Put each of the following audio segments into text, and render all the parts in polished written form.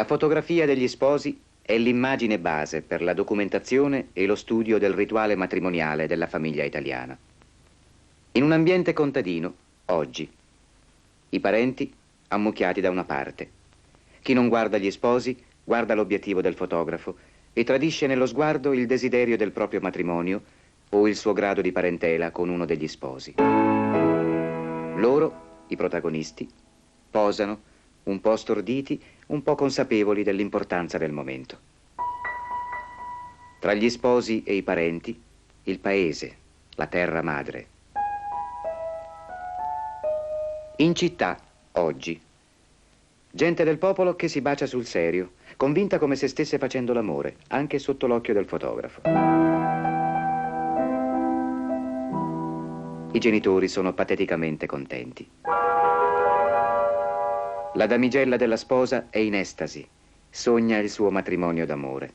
La fotografia degli sposi è l'immagine base per la documentazione e lo studio del rituale matrimoniale della famiglia italiana. In un ambiente contadino, oggi, i parenti ammucchiati da una parte. Chi non guarda gli sposi guarda l'obiettivo del fotografo e tradisce nello sguardo il desiderio del proprio matrimonio o il suo grado di parentela con uno degli sposi. Loro, i protagonisti, posano un po' storditi, un po' consapevoli dell'importanza del momento. Tra gli sposi e i parenti, il paese, la terra madre. In città, oggi, gente del popolo che si bacia sul serio, convinta come se stesse facendo l'amore, anche sotto l'occhio del fotografo. I genitori sono pateticamente contenti. La damigella della sposa è in estasi, sogna il suo matrimonio d'amore.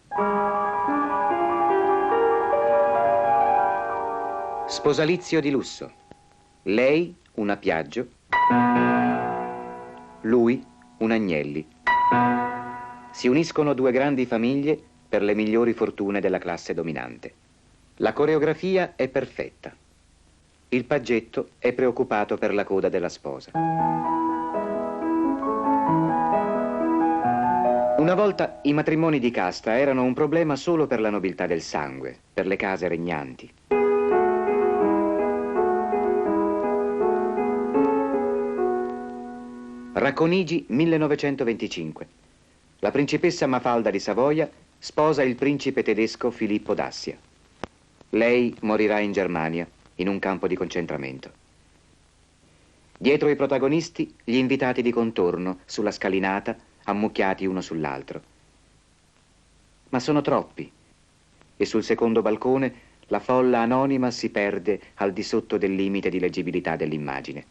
Sposalizio di lusso. Lei una Piaggio, lui un Agnelli. Si uniscono due grandi famiglie per le migliori fortune della classe dominante. La coreografia è perfetta. Il paggetto è preoccupato per la coda della sposa. Una volta i matrimoni di casta erano un problema solo per la nobiltà del sangue, per le case regnanti. Racconigi, 1925. La principessa Mafalda di Savoia sposa il principe tedesco Filippo d'Assia. Lei morirà in Germania, in un campo di concentramento. Dietro i protagonisti, gli invitati di contorno, sulla scalinata, ammucchiati uno sull'altro. Ma sono troppi, e sul secondo balcone la folla anonima si perde al di sotto del limite di leggibilità dell'immagine.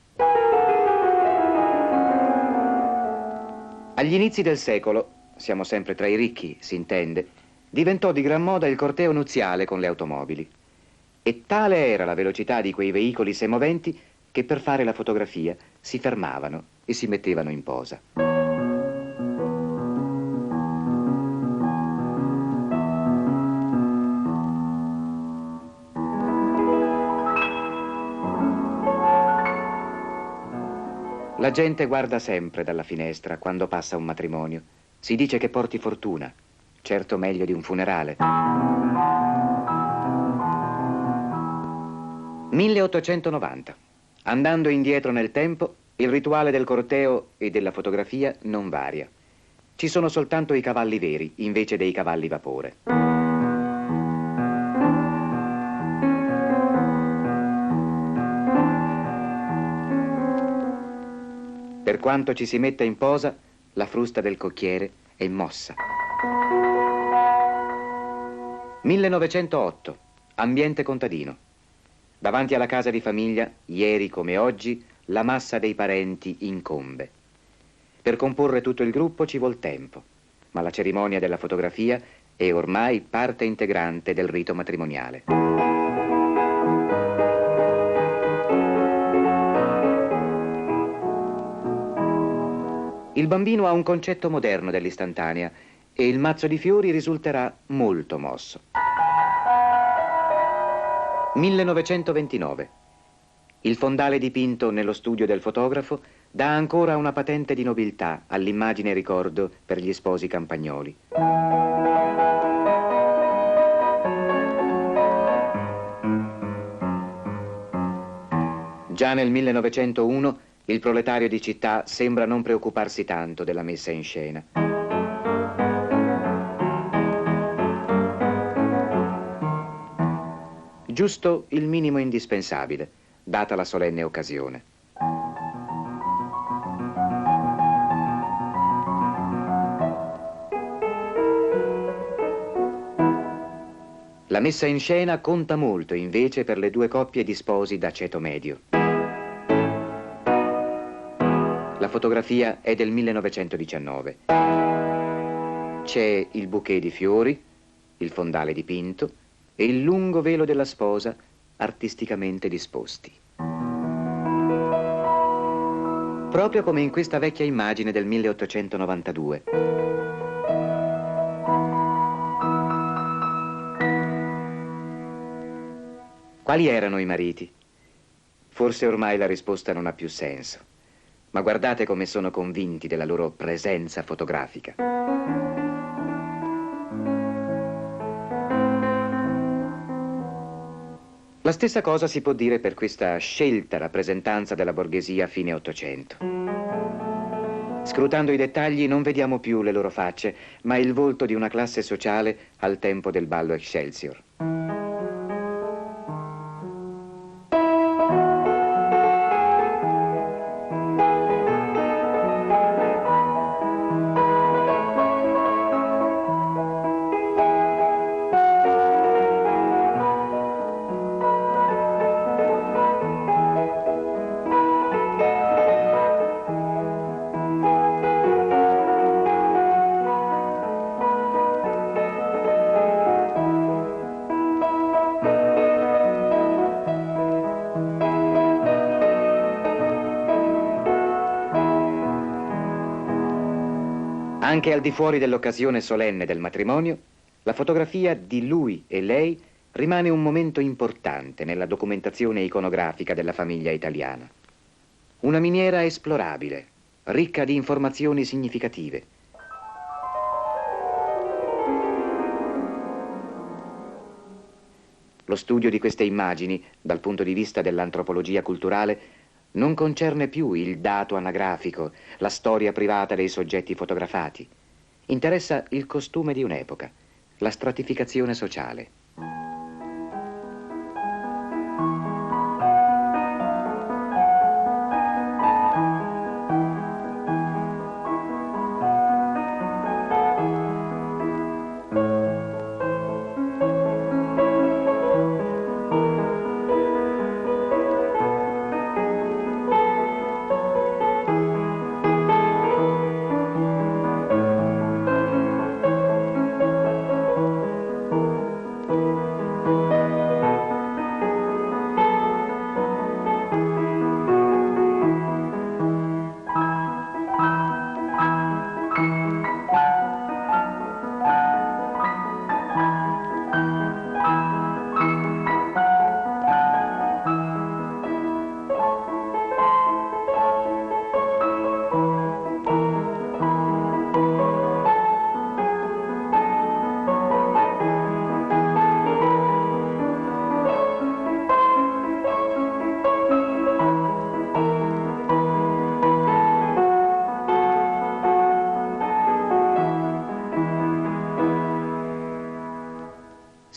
Agli inizi del secolo, siamo sempre tra i ricchi, si intende, diventò di gran moda il corteo nuziale con le automobili. E tale era la velocità di quei veicoli semoventi che per fare la fotografia si fermavano e si mettevano in posa. La gente guarda sempre dalla finestra quando passa un matrimonio. Si dice che porti fortuna, certo meglio di un funerale. 1890. Andando indietro nel tempo, il rituale del corteo e della fotografia non varia. Ci sono soltanto i cavalli veri invece dei cavalli vapore. Per quanto ci si metta in posa, la frusta del cocchiere è mossa. 1908. Ambiente contadino. Davanti alla casa di famiglia, ieri come oggi, la massa dei parenti incombe. Per comporre tutto il gruppo ci vuol tempo, ma la cerimonia della fotografia è ormai parte integrante del rito matrimoniale. Il bambino ha un concetto moderno dell'istantanea e il mazzo di fiori risulterà molto mosso. 1929. Il fondale dipinto nello studio del fotografo dà ancora una patente di nobiltà all'immagine ricordo per gli sposi campagnoli. Già nel 1901 il proletario di città sembra non preoccuparsi tanto della messa in scena. Giusto il minimo indispensabile, data la solenne occasione. La messa in scena conta molto invece per le due coppie di sposi da ceto medio. La fotografia è del 1919. C'è il bouquet di fiori, il fondale dipinto e il lungo velo della sposa artisticamente disposti. Proprio come in questa vecchia immagine del 1892. Quali erano i mariti? Forse ormai la risposta non ha più senso, ma guardate come sono convinti della loro presenza fotografica. La stessa cosa si può dire per questa scelta rappresentanza della borghesia fine Ottocento. Scrutando i dettagli non vediamo più le loro facce, ma il volto di una classe sociale al tempo del ballo Excelsior. Anche al di fuori dell'occasione solenne del matrimonio, la fotografia di lui e lei rimane un momento importante nella documentazione iconografica della famiglia italiana. Una miniera esplorabile, ricca di informazioni significative. Lo studio di queste immagini, dal punto di vista dell'antropologia culturale, non concerne più il dato anagrafico, la storia privata dei soggetti fotografati. Interessa il costume di un'epoca, la stratificazione sociale.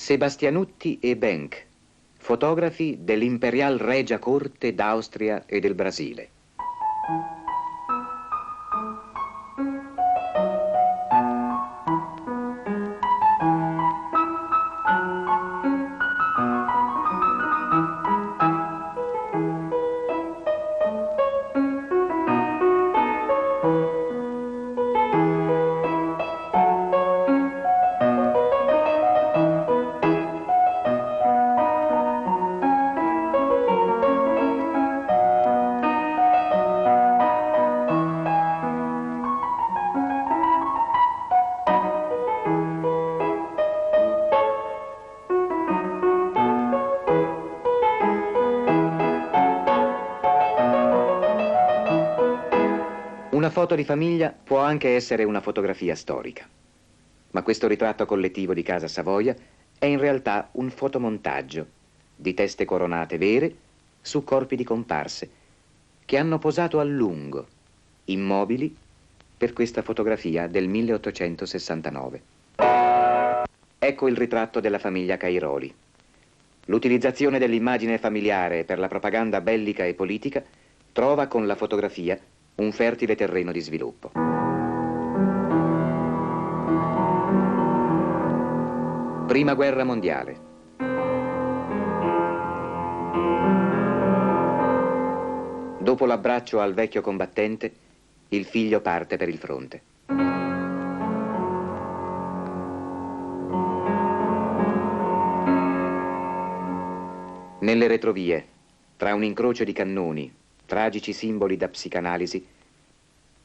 Sebastianutti e Benck, fotografi dell'Imperial Regia Corte d'Austria e del Brasile. foto di famiglia può anche essere una fotografia storica, ma questo ritratto collettivo di Casa Savoia è in realtà un fotomontaggio di teste coronate vere su corpi di comparse che hanno posato a lungo, immobili, per questa fotografia del 1869. Ecco il ritratto della famiglia Cairoli. L'utilizzazione dell'immagine familiare per la propaganda bellica e politica trova con la fotografia un fertile terreno di sviluppo. Prima guerra mondiale. Dopo l'abbraccio al vecchio combattente, il figlio parte per il fronte. Nelle retrovie, tra un incrocio di cannoni, tragici simboli da psicanalisi,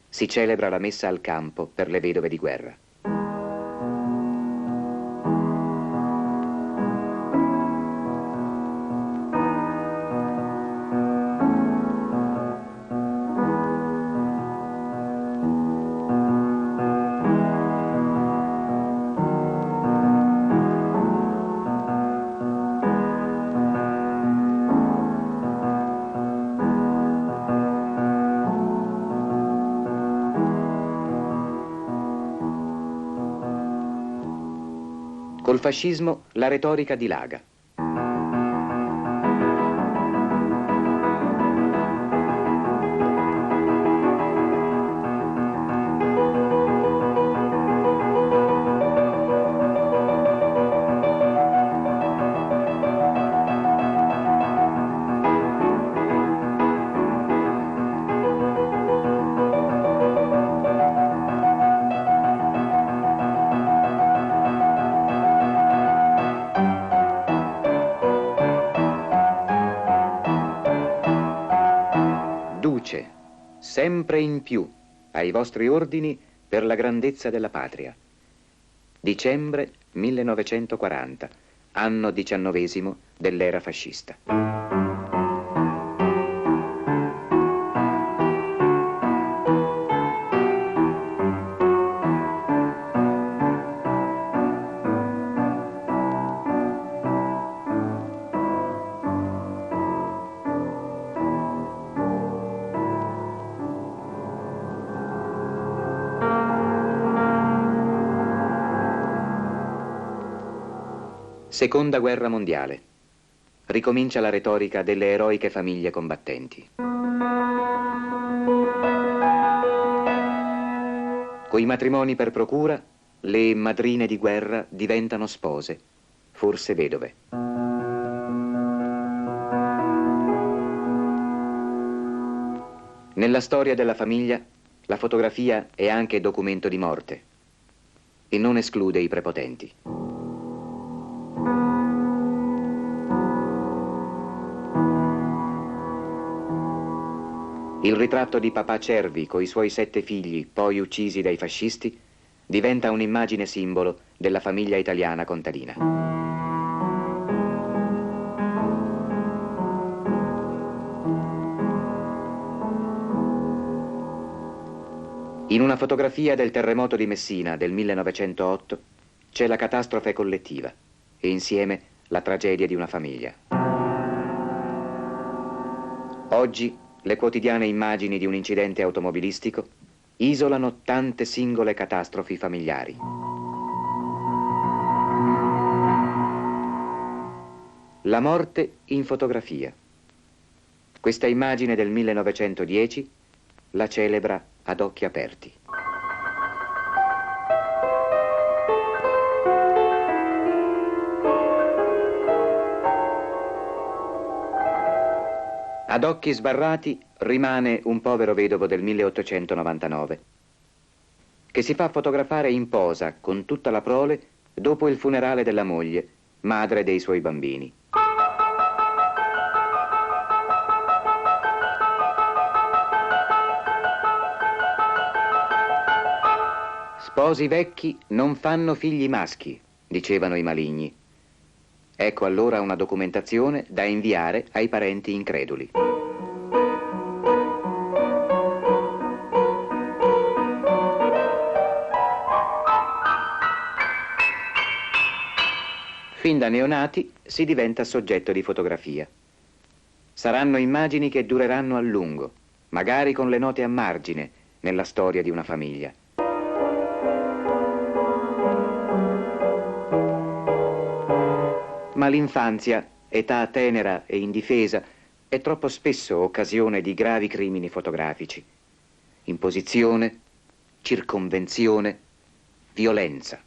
si celebra la messa al campo per le vedove di guerra. Col fascismo la retorica dilaga. Duce, sempre in più, ai vostri ordini per la grandezza della patria. Dicembre 1940, anno 19° dell'era fascista. Seconda guerra mondiale. Ricomincia la retorica delle eroiche famiglie combattenti. Coi matrimoni per procura, le madrine di guerra diventano spose, forse vedove. Nella storia della famiglia, la fotografia è anche documento di morte e non esclude i prepotenti. Il ritratto di papà Cervi coi suoi 7 figli, poi uccisi dai fascisti, diventa un'immagine simbolo della famiglia italiana contadina. In una fotografia del terremoto di Messina del 1908 c'è la catastrofe collettiva e insieme la tragedia di una famiglia. Oggi le quotidiane immagini di un incidente automobilistico isolano tante singole catastrofi familiari. La morte in fotografia. Questa immagine del 1910 la celebra ad occhi aperti. Ad occhi sbarrati rimane un povero vedovo del 1899 che si fa fotografare in posa con tutta la prole dopo il funerale della moglie, madre dei suoi bambini. Sposi vecchi non fanno figli maschi, dicevano i maligni. Ecco allora una documentazione da inviare ai parenti increduli. Fin da neonati si diventa soggetto di fotografia. Saranno immagini che dureranno a lungo, magari con le note a margine nella storia di una famiglia. Ma l'infanzia, età tenera e indifesa, è troppo spesso occasione di gravi crimini fotografici. Imposizione, circonvenzione, violenza.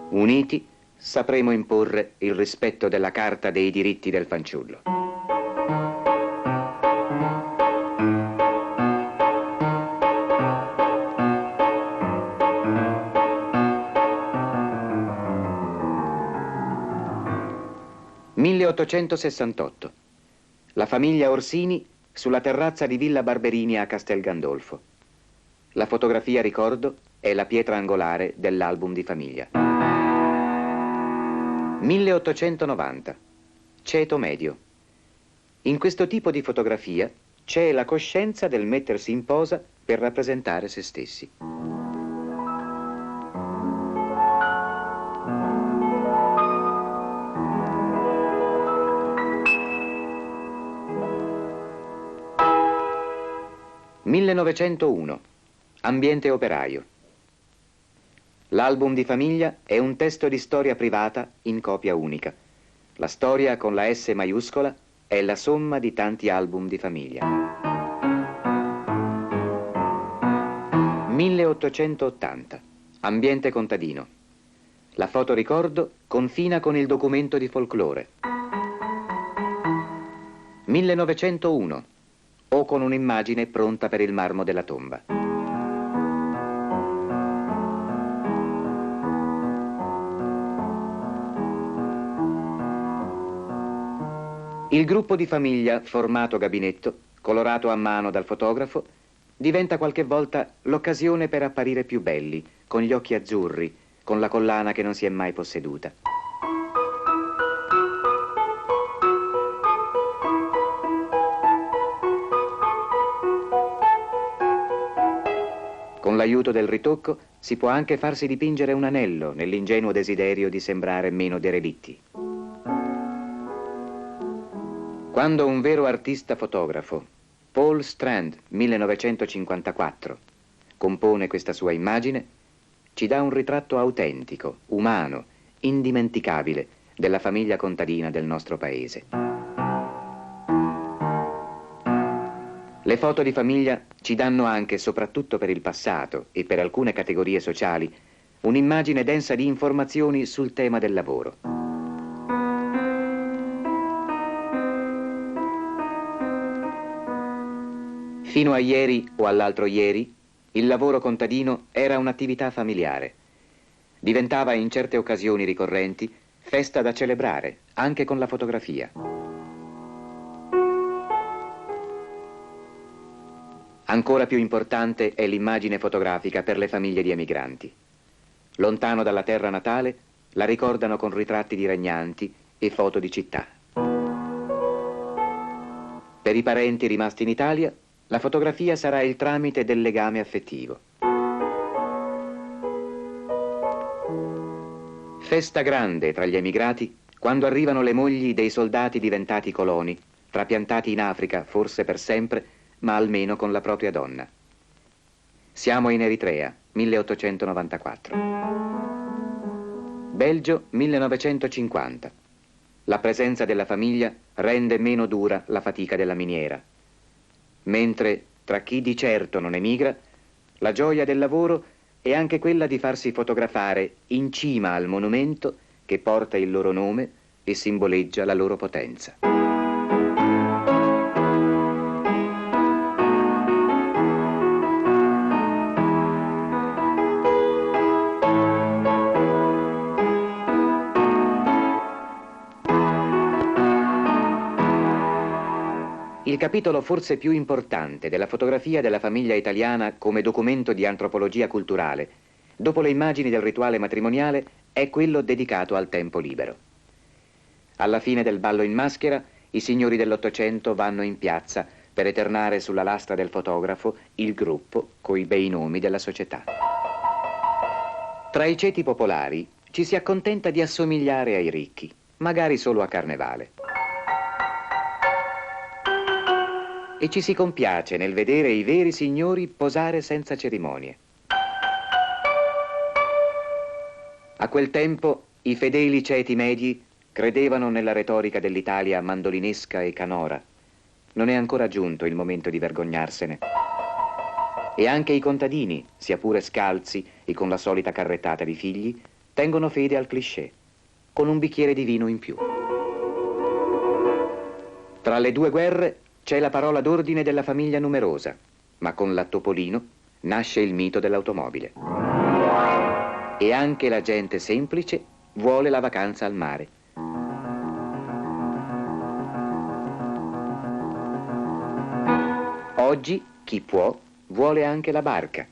Uniti sapremo imporre il rispetto della Carta dei diritti del fanciullo. (1868). La famiglia Orsini sulla terrazza di Villa Barberini a Castel Gandolfo. La fotografia ricordo è la pietra angolare dell'album di famiglia. 1890. Ceto medio. In questo tipo di fotografia c'è la coscienza del mettersi in posa per rappresentare se stessi. (1901). Ambiente operaio. L'album di famiglia è un testo di storia privata in copia unica. La storia con la S maiuscola è la somma di tanti album di famiglia. 1880. Ambiente contadino. La fotoricordo confina con il documento di folklore. 1901. O con un'immagine pronta per il marmo della tomba. Il gruppo di famiglia, formato gabinetto, colorato a mano dal fotografo, diventa qualche volta l'occasione per apparire più belli, con gli occhi azzurri, con la collana che non si è mai posseduta. Con l'aiuto del ritocco si può anche farsi dipingere un anello nell'ingenuo desiderio di sembrare meno derelitti. Quando un vero artista fotografo, Paul Strand, 1954, compone questa sua immagine, ci dà un ritratto autentico, umano, indimenticabile della famiglia contadina del nostro paese. Le foto di famiglia ci danno anche, soprattutto per il passato e per alcune categorie sociali, un'immagine densa di informazioni sul tema del lavoro. Fino a ieri o all'altro ieri, il lavoro contadino era un'attività familiare. Diventava in certe occasioni ricorrenti festa da celebrare, anche con la fotografia. Ancora più importante è l'immagine fotografica per le famiglie di emigranti. Lontano dalla terra natale, la ricordano con ritratti di regnanti e foto di città. Per i parenti rimasti in Italia, la fotografia sarà il tramite del legame affettivo. Festa grande tra gli emigrati quando arrivano le mogli dei soldati diventati coloni, trapiantati in Africa, forse per sempre, ma almeno con la propria donna. Siamo in Eritrea, 1894. Belgio, 1950. La presenza della famiglia rende meno dura la fatica della miniera. Mentre tra chi di certo non emigra, la gioia del lavoro è anche quella di farsi fotografare in cima al monumento che porta il loro nome e simboleggia la loro potenza. Il Il capitolo forse più importante della fotografia della famiglia italiana come documento di antropologia culturale, dopo le immagini del rituale matrimoniale, è quello dedicato al tempo libero. Alla fine del ballo in maschera, i signori dell'Ottocento vanno in piazza per eternare sulla lastra del fotografo il gruppo coi bei nomi della società. Tra i ceti popolari ci si accontenta di assomigliare ai ricchi, magari solo a carnevale. E ci si compiace nel vedere i veri signori posare senza cerimonie. A quel tempo i fedeli ceti medi credevano nella retorica dell'Italia mandolinesca e canora. Non è ancora giunto il momento di vergognarsene. E anche i contadini, sia pure scalzi e con la solita carrettata di figli, tengono fede al cliché, con un bicchiere di vino in più. Tra le due guerre c'è la parola d'ordine della famiglia numerosa, ma con la Topolino nasce il mito dell'automobile. E anche la gente semplice vuole la vacanza al mare. Oggi chi può vuole anche la barca.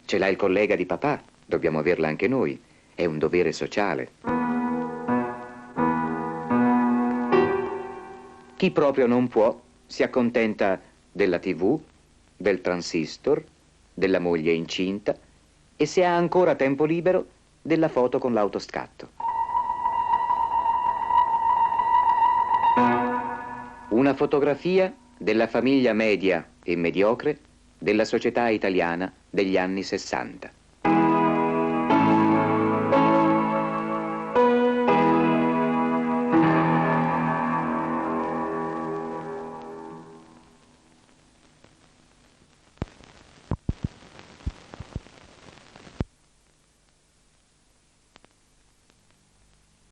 Ce l'ha il collega di papà, dobbiamo averla anche noi. È un dovere sociale. Chi proprio non può si accontenta della TV, del transistor, della moglie incinta e se ha ancora tempo libero della foto con l'autoscatto. Una fotografia della famiglia media e mediocre della società italiana degli anni 60.